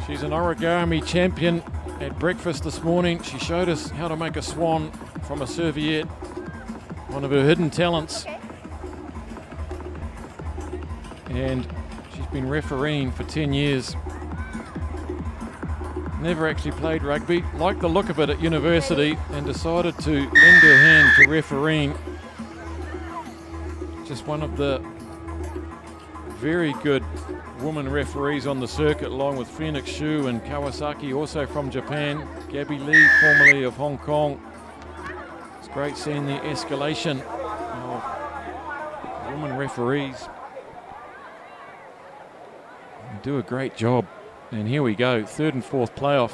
She's an origami champion. At breakfast this morning, she showed us how to make a swan from a serviette, one of her hidden talents. And she's been refereeing for 10 years. Never actually played rugby, liked the look of it at university and decided to lend her hand to refereeing. Just one of the very good woman referees on the circuit, along with Phoenix Shu and Kawasaki, also from Japan. Gabby Lee, formerly of Hong Kong. It's great seeing the escalation of women referees. They do a great job. And here we go, third and fourth playoff.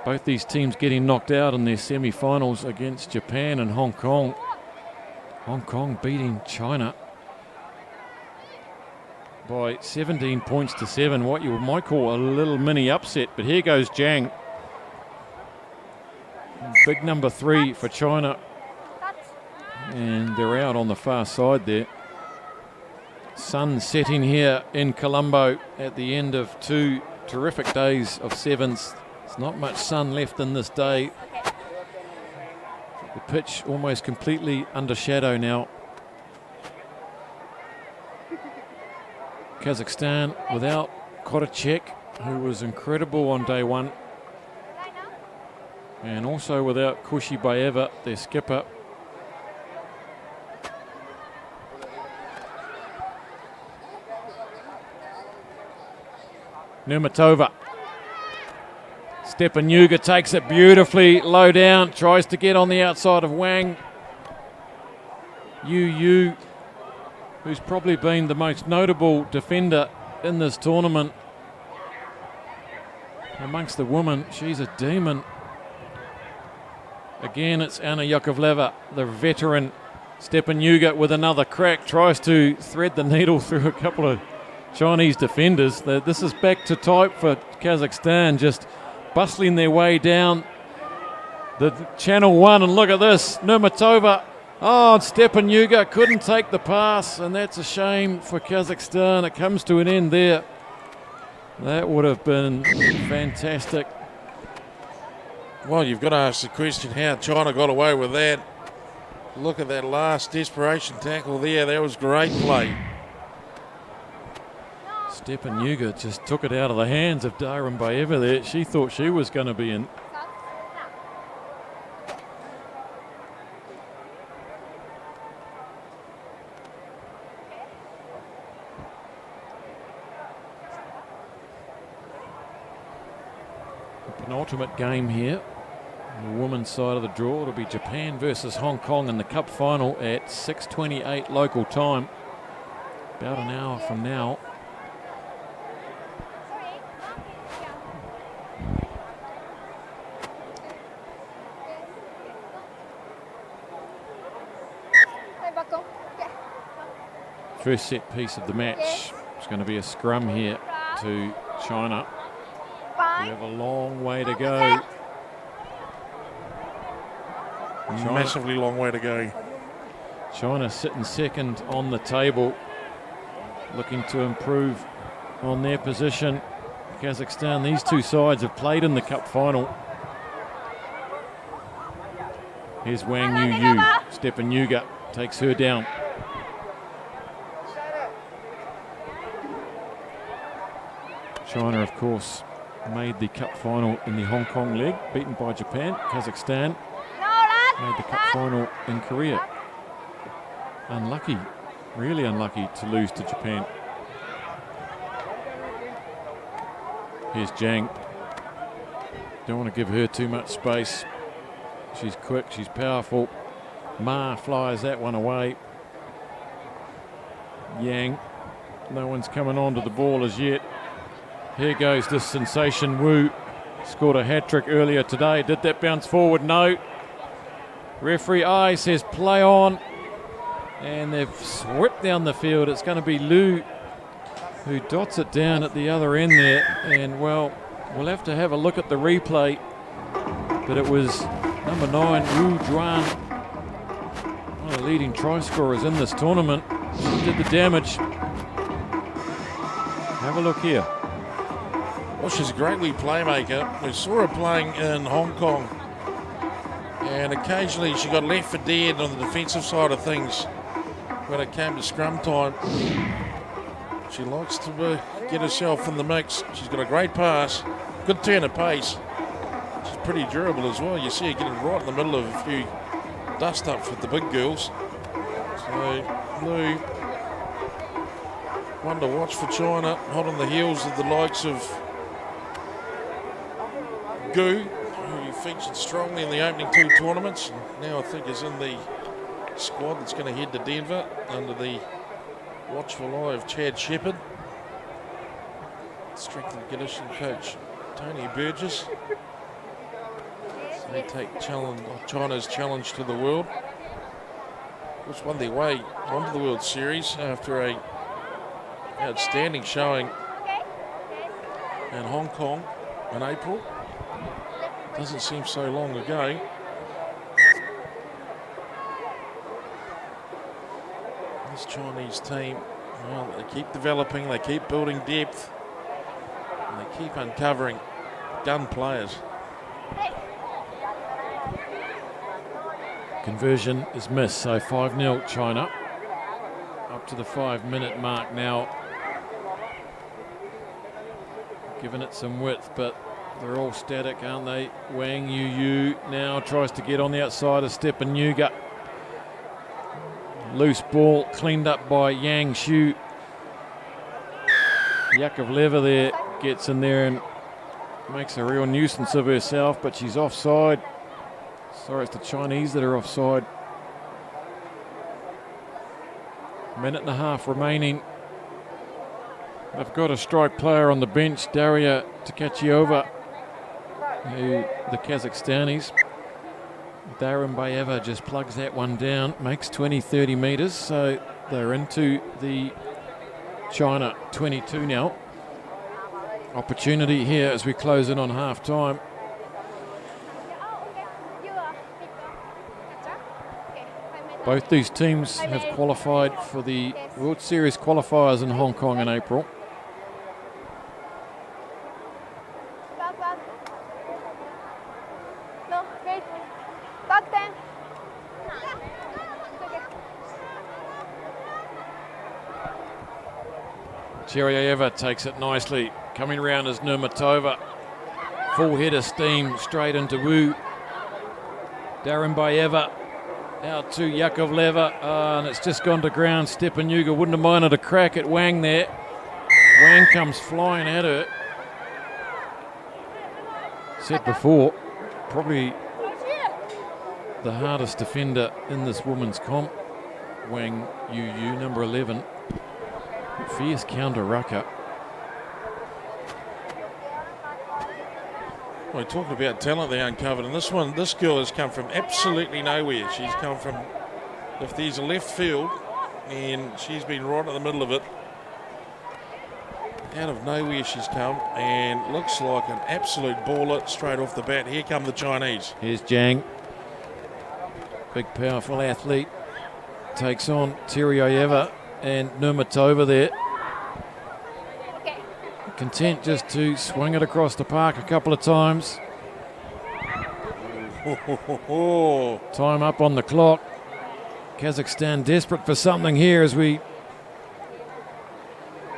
Both these teams getting knocked out in their semi-finals against Japan and Hong Kong. Hong Kong beating China by 17 points to 7, what you might call a little mini upset. But here goes Zhang. Big number 3 for China. And they're out on the far side there. Sun setting here in Colombo at the end of 2 terrific days of sevens. There's not much sun left in this day. The pitch almost completely under shadow now. Kazakhstan without Korachek, who was incredible on day one. And also without Kushibayeva, their skipper. Nurmatova. Stepanuga takes it beautifully low down, tries to get on the outside of Wang. Yu, who's probably been the most notable defender in this tournament. Amongst the women, she's a demon. Again, it's Anna Yakovleva, the veteran. Stepanuga with another crack, tries to thread the needle through a couple of Chinese defenders. This is back to type for Kazakhstan, just bustling their way down the channel one. And look at this, Nurmatova. Oh, Stepanuga couldn't take the pass, and that's a shame for Kazakhstan. It comes to an end there. That would have been fantastic. Well, you've got to ask the question how China got away with that. Look at that last desperation tackle there. That was great play. Stepanuga just took it out of the hands of Darimbayeva there. She thought she was going to be in. The penultimate game here. On the women's side of the draw, it'll be Japan versus Hong Kong in the cup final at 6:28 local time. About an hour from now. First set piece of the match. It's going to be a scrum here to China. We have a long way to go. Massively long way to go. China sitting second on the table, looking to improve on their position. Kazakhstan, these two sides have played in the cup final. Here's Wang Yu. Stepanuga takes her down. China, of course, made the cup final in the Hong Kong leg, beaten by Japan. Kazakhstan made the cup final in Korea. Unlucky, really unlucky to lose to Japan. Here's Zhang. Don't want to give her too much space. She's quick, she's powerful. Ma flies that one away. Yang, no one's coming onto the ball as yet. Here goes this sensation. Wu scored a hat-trick earlier today. Did that bounce forward? No. Referee I says play on. And they've swept down the field. It's going to be Liu who dots it down at the other end there. And, well, we'll have to have a look at the replay. But it was number 9, Wu Juan, one of the leading try scorers in this tournament. She did the damage. Have a look here. Well, she's a great wee playmaker. We saw her playing in Hong Kong, and occasionally she got left for dead on the defensive side of things when it came to scrum time. She likes to get herself in the mix. She's got a great pass, good turn of pace. She's pretty durable as well. You see her getting right in the middle of a few dust-ups with the big girls. So, Lou, one to watch for China, hot on the heels of the likes of Gu, who featured strongly in the opening 2 tournaments. Now I think is in the squad that's going to head to Denver under the watchful eye of Chad Shepherd. Strength and conditioning coach Tony Burgess. So they take China's challenge to the world, which won their way onto the World Series after a outstanding showing in Hong Kong in April. Doesn't seem so long ago. This Chinese team, well, they keep developing, they keep building depth, and they keep uncovering gun players. Conversion is missed, so 5-0 China. Up to the 5-minute mark now. Giving it some width, but they're all static, aren't they? Wang Yu now tries to get on the outside of Stepanuga. Loose ball cleaned up by Yang Shu. Yakovleva there gets in there and makes a real nuisance of herself, but she's offside. Sorry, it's the Chinese that are offside. Minute and a half remaining. They've got a strike player on the bench, Daria Tkachiova, who the Kazakhstanis. Darimbayeva just plugs that one down, makes 20-30 metres, so they're into the China 22 now. Opportunity here as we close in on half time. Both these teams have qualified for the World Series qualifiers in Hong Kong in April. Cheryaeva takes it nicely. Coming round is Nurmatova. Full head of steam straight into Wu. Darimbayeva out to Yakovleva, and it's just gone to ground. Stepanuga wouldn't have minded a crack at Wang there. Wang comes flying at her. Said before, probably the hardest defender in this women's comp. Wang Yu, number 11. Fierce counter rucker. Well, talking about talent they uncovered, and this girl has come from absolutely nowhere. She's come from, if there's a left field, and she's been right in the middle of it. Out of nowhere she's come, and looks like an absolute baller straight off the bat. Here come the Chinese. Here's Zhang. Big, powerful athlete. Takes on Cheryaeva and Nurmatova there. Content just to swing it across the park a couple of times. Time up on the clock. Kazakhstan desperate for something here as we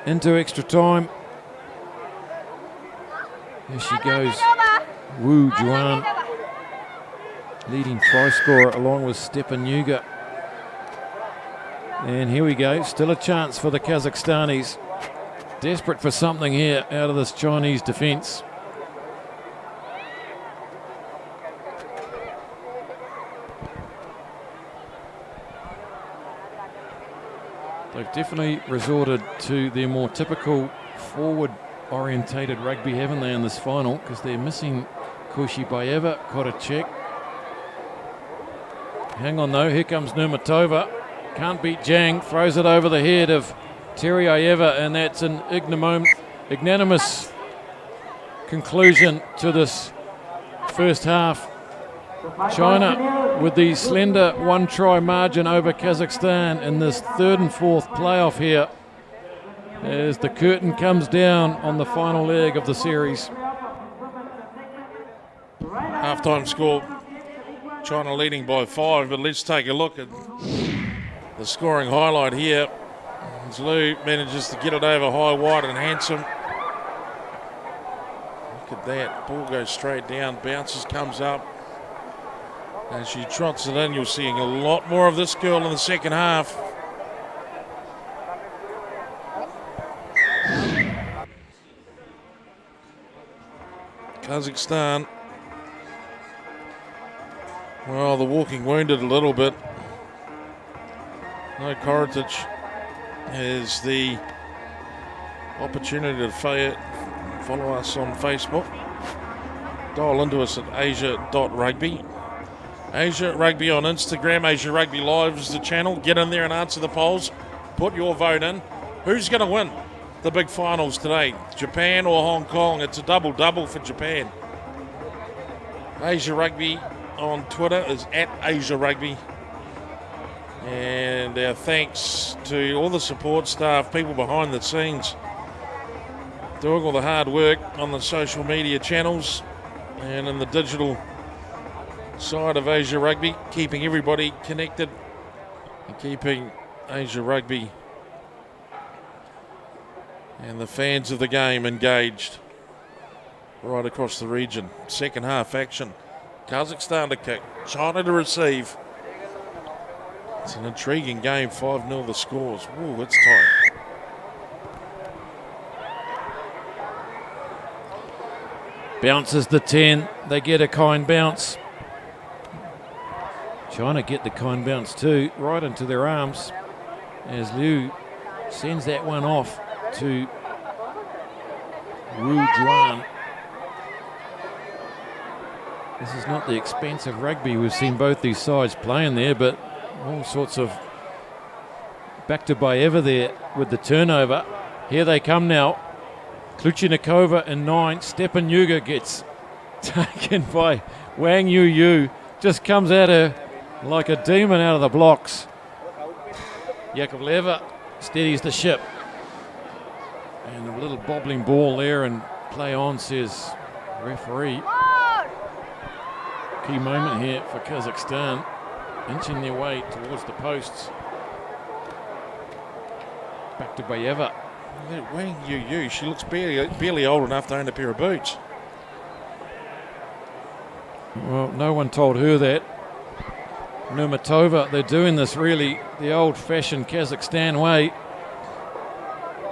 into extra time. Here she goes. Wu Juan, leading try scorer along with Stepanuga. And here we go. Still a chance for the Kazakhstanis. Desperate for something here out of this Chinese defence. They've definitely resorted to their more typical forward-orientated rugby, haven't they, in this final? Because they're missing Kushibayeva, Korachek. Hang on though, here comes Nurmatova. Can't beat Zhang, throws it over the head of Cheryaeva, and that's an ignominious conclusion to this first half. China with the slender one-try margin over Kazakhstan in this third and fourth playoff here. as the curtain comes down on the final leg of the series. Half-time score, China leading by 5, but let's take a look at the scoring highlight here. Zulu manages to get it over high, wide and handsome. Look at that, ball goes straight down, bounces, comes up. As she trots it in, you're seeing a lot more of this girl in the second half. Kazakhstan, well, the walking wounded a little bit. No Korotic has the opportunity to follow us on Facebook. Dial into us at asia.rugby. Asia Rugby on Instagram. Asia Rugby Live is the channel. Get in there and answer the polls. Put your vote in. Who's going to win the big finals today? Japan or Hong Kong? It's a double-double for Japan. Asia Rugby on Twitter is at Asia Rugby. And our thanks to all the support staff, people behind the scenes, doing all the hard work on the social media channels and in the digital side of Asia Rugby, keeping everybody connected and keeping Asia Rugby and the fans of the game engaged right across the region. Second half action. Kazakhstan to kick, China to receive. It's an intriguing game, 5-0 the scores. Ooh, it's tight. Bounces the 10, they get a kind bounce. China get the kind bounce too, right into their arms, as Liu sends that one off to Wu Juan. This is not the expansive rugby we've seen both these sides playing there, but all sorts of back to Baeva there with the turnover. Here they come now. Kluchnikova in 9. Stepan Yuga gets taken by Wang Yu. Just comes at her like a demon out of the blocks. Yakovleva steadies the ship. And a little bobbling ball there, and play on, says referee. Key moment here for Kazakhstan, inching their way towards the posts. Back to Baeva. Wang Yu, she looks barely old enough to own a pair of boots. Well, no one told her that. Nurmatova, they're doing this really the old-fashioned Kazakhstan way.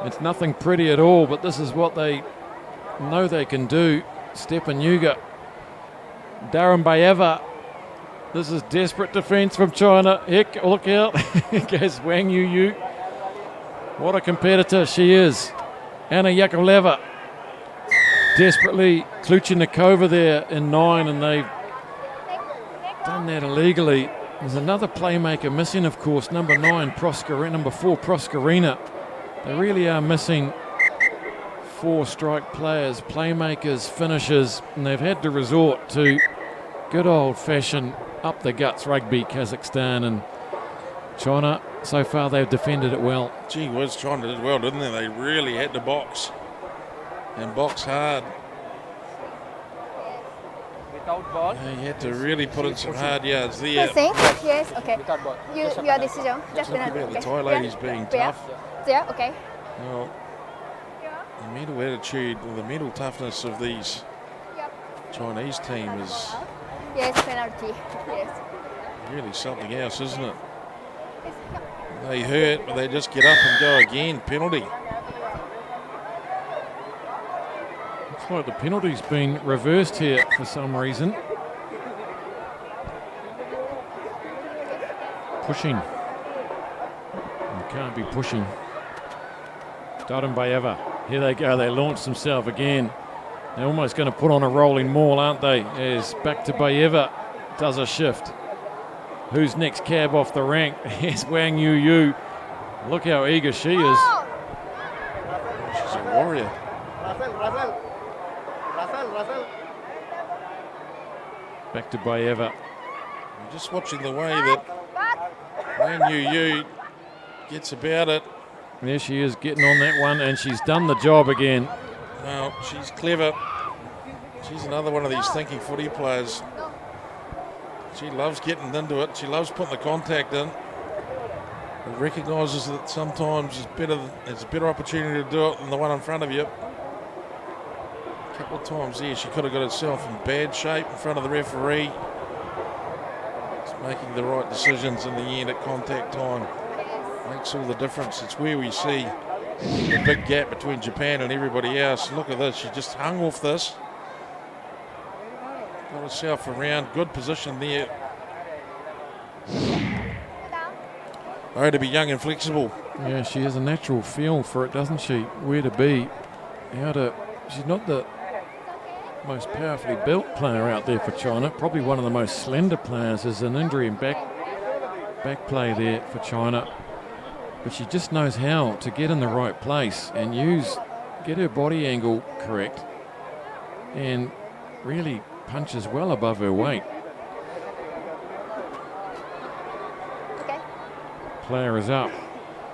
It's nothing pretty at all, but this is what they know they can do. Stepan Yuga. Darren Baeva. This is desperate defence from China. Heck, look out. Here goes Wang Yu. What a competitor she is. Anna Yakovleva. Desperately Kluchnikova there in 9, and they've done that illegally. There's another playmaker missing, of course, number 9, number 4, Proskarina. They really are missing 4 strike players, playmakers, finishers, and they've had to resort to good old-fashioned up-the-guts rugby, Kazakhstan. And China, so far they've defended it well. Gee whiz, China did well, didn't they? They really had to box, and box hard. Without ball. They had to really put in some hard yards there. Yes, okay. Without ball. Your decision. Just Talk about the Thai ladies being tough. Yeah, okay. Well, the mental attitude or the mental toughness of these Chinese team is Yes, penalty. Yes. really something else, isn't it? They hurt, but they just get up and go again. Penalty. Looks like the penalty's been reversed here for some reason. Pushing. You can't be pushing. Darren Baeva. Here they go. They launch themselves again. They're almost going to put on a rolling maul, aren't they? As back to Baeva does a shift. Who's next cab off the rank? Here's Wang Yu. Look how eager she is. She's a warrior. Back to Baeva. I'm just watching the way that Wang Yu gets about it. There she is getting on that one, and she's done the job again. Well, she's clever. She's another one of these thinking footy players. She loves getting into it. She loves putting the contact in. But recognises that sometimes it's a better opportunity to do it than the one in front of you. A couple of times there, she could have got herself in bad shape in front of the referee. It's making the right decisions in the end at contact time. Makes all the difference. It's where we see the big gap between Japan and everybody else. Look at this. She just hung off this. Got herself around. Good position there. Oh, to be young and flexible. Yeah, she has a natural feel for it, doesn't she? Where to be, how to. She's not the most powerfully built player out there for China. Probably one of the most slender players. There's an injury in back play there for China. But she just knows how to get in the right place and get her body angle correct, and really punches well above her weight. Okay. Player is up,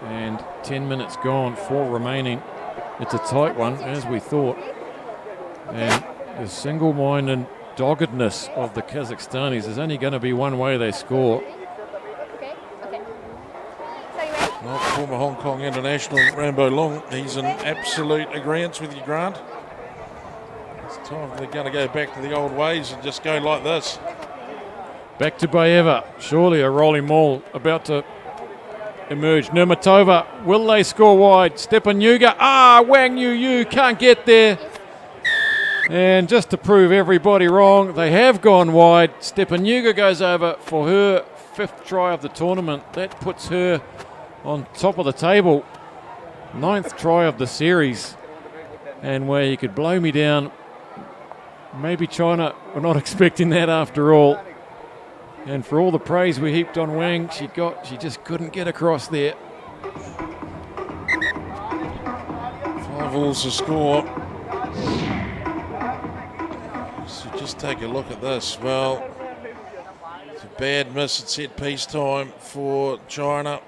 and 10 minutes gone, 4 remaining. It's a tight one, as we thought. And the single-minded doggedness of the Kazakhstanis, there's only going to be one way they score. Okay. Okay. Sorry, mate. Well, former Hong Kong international Rambo Long, he's in absolute agreement with you, Grant. It's time they're going to go back to the old ways and just go like this. Back to Bayeva. Surely a rolling maul about to emerge. Nurmatova, will they score wide? Stepanuga. Wang Yu can't get there. And just to prove everybody wrong, they have gone wide. Stepanuga goes over for her 5th try of the tournament. That puts her on top of the table. 9th try of the series. And where you could blow me down, maybe China were not expecting that after all. And for all the praise we heaped on Wang, she just couldn't get across there. 5 alls to score. So just take a look at this. Well, it's a bad miss at set piece time for China.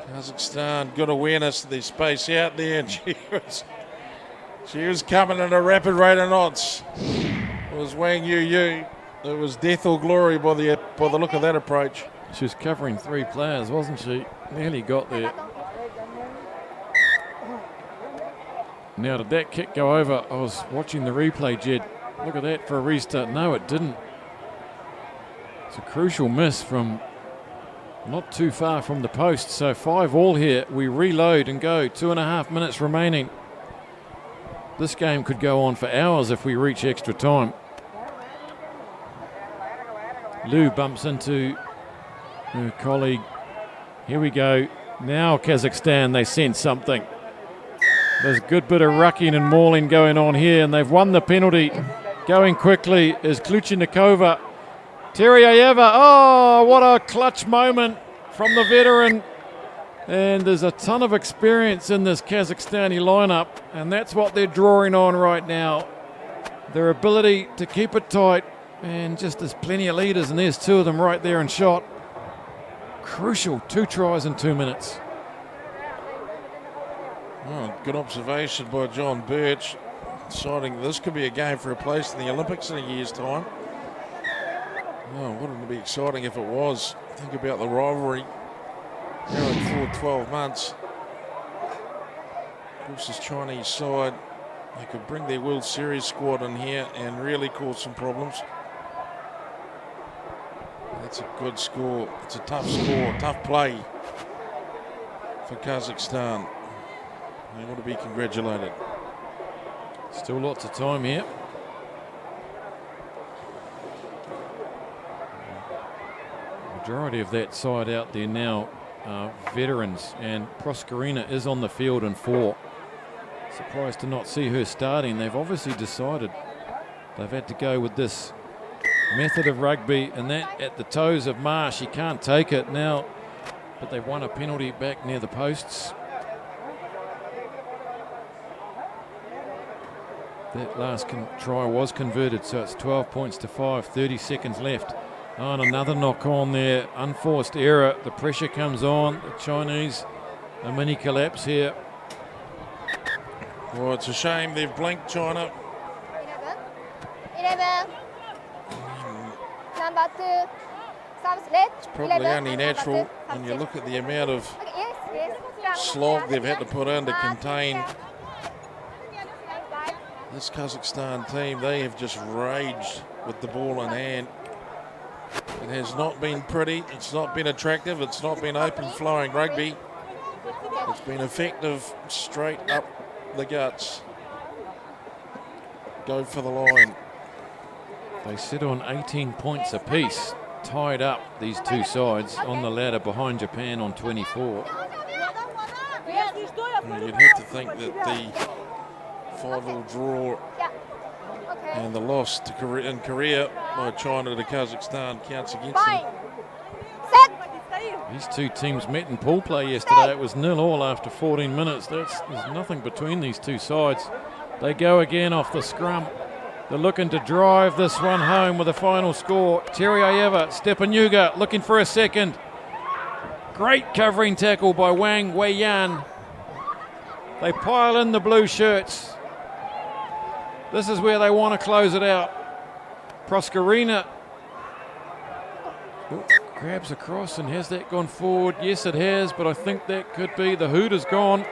Kazakhstan, good awareness of their space out there, and she was coming at a rapid rate of knots. It was Wang Yu. It was death or glory by the look of that approach. She was covering 3 players, wasn't she? Nearly got there. Now, did that kick go over? I was watching the replay, Jed. Look at that for a restart. No, it didn't. It's a crucial miss from not too far from the post. So 5 all here. We reload and go. 2.5 minutes remaining. This game could go on for hours if we reach extra time. Liu bumps into her colleague. Here we go. Now Kazakhstan, they sense something. There's a good bit of rucking and mauling going on here, and they've won the penalty. Going quickly is Kluchenikova. Teryaeva, what a clutch moment from the veteran. And there's a ton of experience in this Kazakhstani lineup, and that's what they're drawing on right now. Their ability to keep it tight, and just there's plenty of leaders, and there's 2 of them right there in shot. Crucial, 2 tries in 2 minutes. Oh, good observation by John Birch, deciding this could be a game for a place in the Olympics in a year's time. Oh, wouldn't it be exciting if it was? Think about the rivalry here for 12 months. Of course, this Chinese side, they could bring their World Series squad in here and really cause some problems. That's a good score. It's a tough score, tough play for Kazakhstan. They want to be congratulated. Still lots of time here. Majority of that side out there now are veterans, and Proskarina is on the field in 4. Surprised to not see her starting. They've obviously decided they've had to go with this method of rugby, and that at the toes of Ma. She can't take it now, but they've won a penalty back near the posts. That last try was converted, so it's 12 points to 5, 30 seconds left. And another knock on there, unforced error. The pressure comes on. The Chinese A mini collapse here. Well, it's a shame they've blanked China. 11. Number 2. Service red. It's probably only natural when you look at the amount of Okay, yes. slog they've had to put in to contain Five. this Kazakhstan team. They have just raged with the ball in hand. It has not been pretty. It's not been attractive. It's not been open flowing rugby. It's been effective straight up the guts. Go for the line. They sit on 18 points apiece, tied up, these two sides, on the ladder behind Japan on 24. You'd have to think that the 5-all draw Yeah. Okay. and the loss to Korea, in Korea by China to Kazakhstan counts against Fine. them. Set. These two teams met in pool play yesterday. It was 0-0 after 14 minutes. There's nothing between these two sides. They go again off the scrum. They're looking to drive this one home with a final score. Teriaeva, Stepanuga looking for a second. Great covering tackle by Wang Weiyan. They pile in the blue shirts. This is where they want to close it out. Proskarina grabs across, and has that gone forward? Yes, it has, but I think that could be the hoot is gone.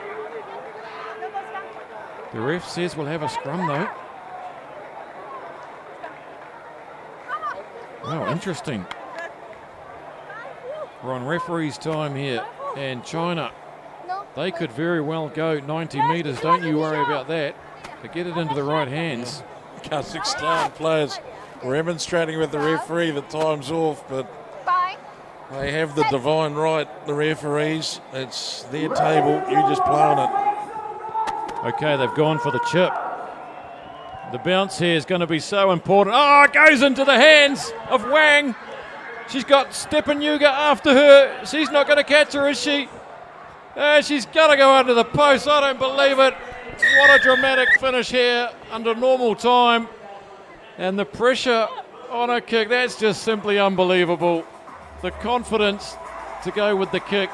The ref says we'll have a scrum though. Wow, interesting. We're on referee's time here, and China, No. they could very well go 90 metres. Don't you worry about that. To get it into the right hands. Kazakhstan players remonstrating with the referee that time's off, but Fine. they have the divine right, the referees. It's their table, you just play on it. Okay, they've gone for the chip. The bounce here is going to be so important. Oh, it goes into the hands of Wang. She's got Stepanuga after her. She's not going to catch her, is she? She's got to go under the post. I don't believe it. What a dramatic finish here under normal time. And the pressure on a kick, that's just simply unbelievable. The confidence to go with the kick.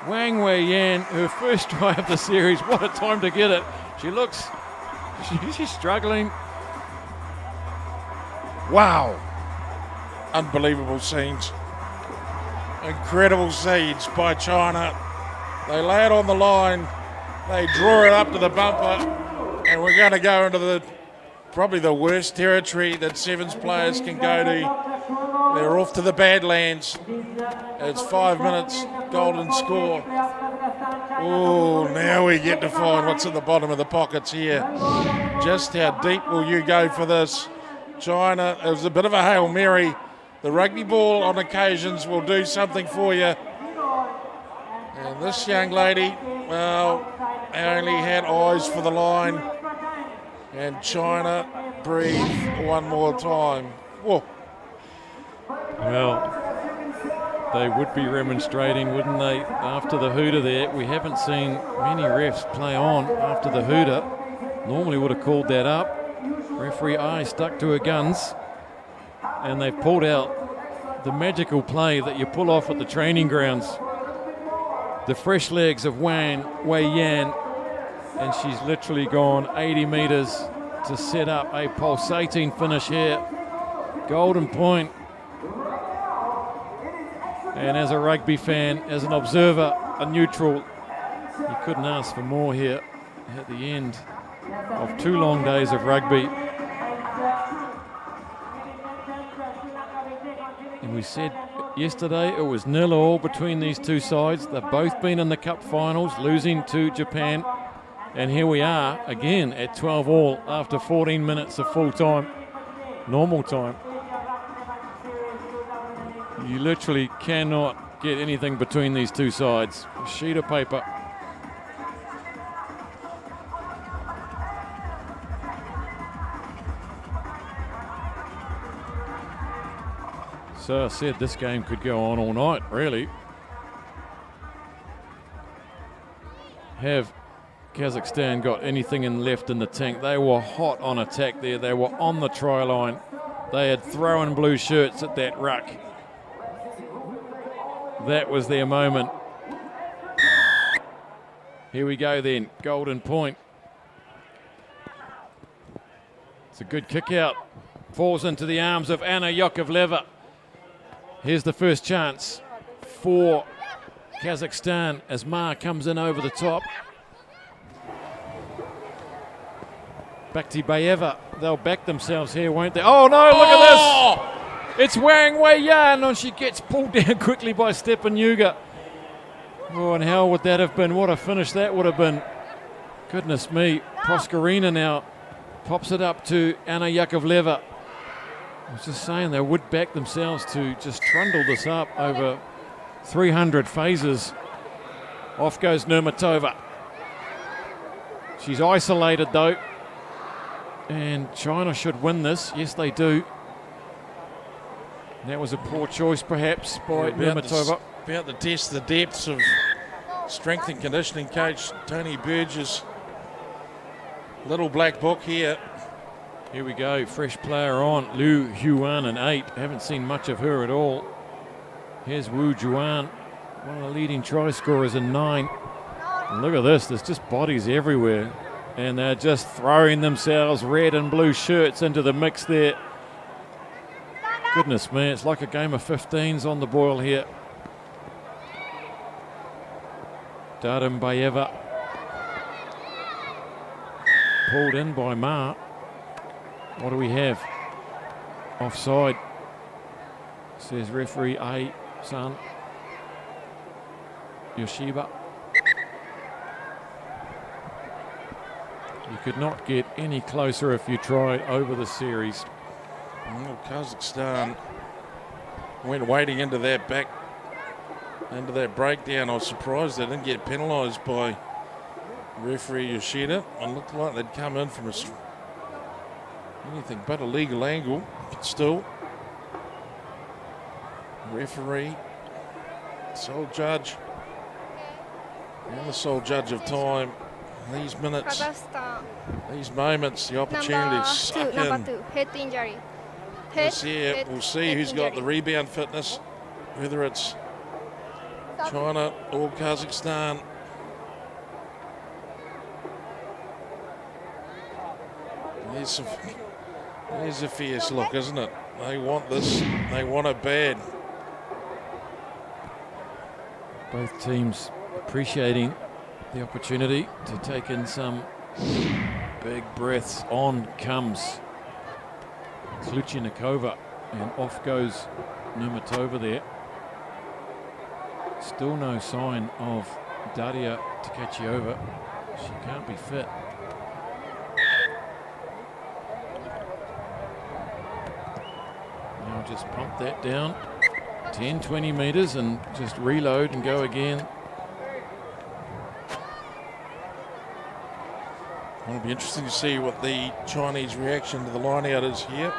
Wang Weiyan, her first try of the series. What a time to get it. She's struggling. Wow. Unbelievable scenes. Incredible scenes by China. They lay it on the line. They draw it up to the bumper. And we're going to go into probably the worst territory that Sevens players can go to. They're off to the Badlands. It's 5 minutes, golden score. Oh, now we get to find what's at the bottom of the pockets here. Just how deep will you go for this? China, it was a bit of a Hail Mary. The rugby ball on occasions will do something for you. And this young lady, well, only had eyes for the line. And China breathe one more time. Whoa. Well, they would be remonstrating, wouldn't they, after the hooter there. We haven't seen many refs play on after the hooter. Normally would have called that up. Referee Eye stuck to her guns, and they've pulled out the magical play that you pull off at the training grounds. The fresh legs of Wang Weiyan, and she's literally gone 80 metres to set up a pulsating finish here. Golden point. And as a rugby fan, as an observer, a neutral, you couldn't ask for more here at the end of 2 long days of rugby. And we said yesterday it was 0-0 between these two sides. They've both been in the cup finals, losing to Japan. And here we are again at 12-all after 14 minutes of full time, normal time. You literally cannot get anything between these two sides. A sheet of paper. So I said this game could go on all night, really. Have Kazakhstan got anything left in the tank? They were hot on attack there. They were on the try line. They had thrown blue shirts at that ruck. That was their moment. Here we go then, golden point. It's a good kick out. Falls into the arms of Anna Yakovleva. Here's the first chance for Kazakhstan as Ma comes in over the top. Bakhtibayeva, they'll back themselves here, won't they? Oh no, look at this! It's Wang Wei Yan, and she gets pulled down quickly by Stepanuga. Oh, and how would that have been? What a finish that would have been. Goodness me. Proskorina now pops it up to Anna Yakovleva. I was just saying they would back themselves to just trundle this up over 300 phases. Off goes Nurmatova. She's isolated though. And China should win this. Yes, they do. That was a poor choice perhaps by Nurmatova. About to test the depths of strength and conditioning coach Tony Burgess' little black book here. Here we go, fresh player on, Liu Huan, an 8. Haven't seen much of her at all. Here's Wu Juan, one of the leading try scorers in 9. And look at this, there's just bodies everywhere. And they're just throwing themselves red and blue shirts into the mix there. Goodness me, it's like a game of 15s on the boil here. Darimbayeva pulled in by Ma. What do we have? Offside, says referee A-san Yoshiba. You could not get any closer if you tried over the series. Well, Kazakhstan went wading into that breakdown. I was surprised they didn't get penalised by referee Yoshida. It looked like they'd come in from anything but a legal angle, but still. Referee, sole judge, and the sole judge of time. These minutes, Kazakhstan. these moments, the opportunity to suck Number in. 2, head injury. This year, we'll see who's got the rebound fitness, whether it's China or Kazakhstan. There's a fierce look, isn't it? They want this, they want it bad. Both teams appreciating the opportunity to take in some big breaths. On comes Kluchnikova and off goes Nurmatova there. Still no sign of Daria Tkachiova. She can't be fit. Now just pump that down 10-20 meters and just reload and go again. It'll be interesting to see what the Chinese reaction to the line out is here.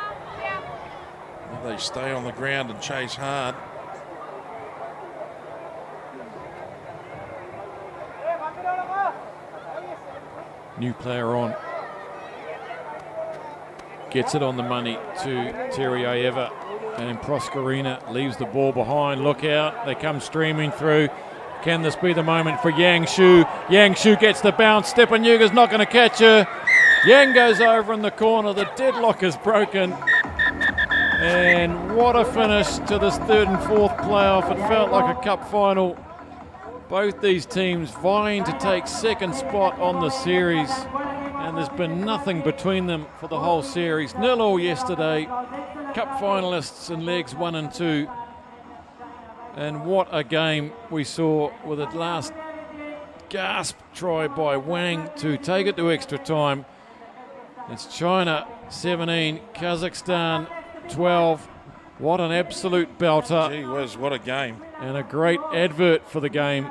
Will they stay on the ground and chase hard? New player on. Gets it on the money to Terryeva, and Proskorina leaves the ball behind. Look out, they come streaming through. Can this be the moment for Yang Shu? Yang Shu gets the bounce. Stepanuga's not going to catch her. Yang goes over in the corner. The deadlock is broken. And what a finish to this third and fourth playoff. It felt like a cup final. Both these teams vying to take second spot on the series. And there's been nothing between them for the whole series. 0-0 yesterday. Cup finalists in legs 1 and 2. And what a game we saw with a last gasp try by Wang to take it to extra time. It's China 17, Kazakhstan 12. What an absolute belter. Gee whiz, what a game. And a great advert for the game.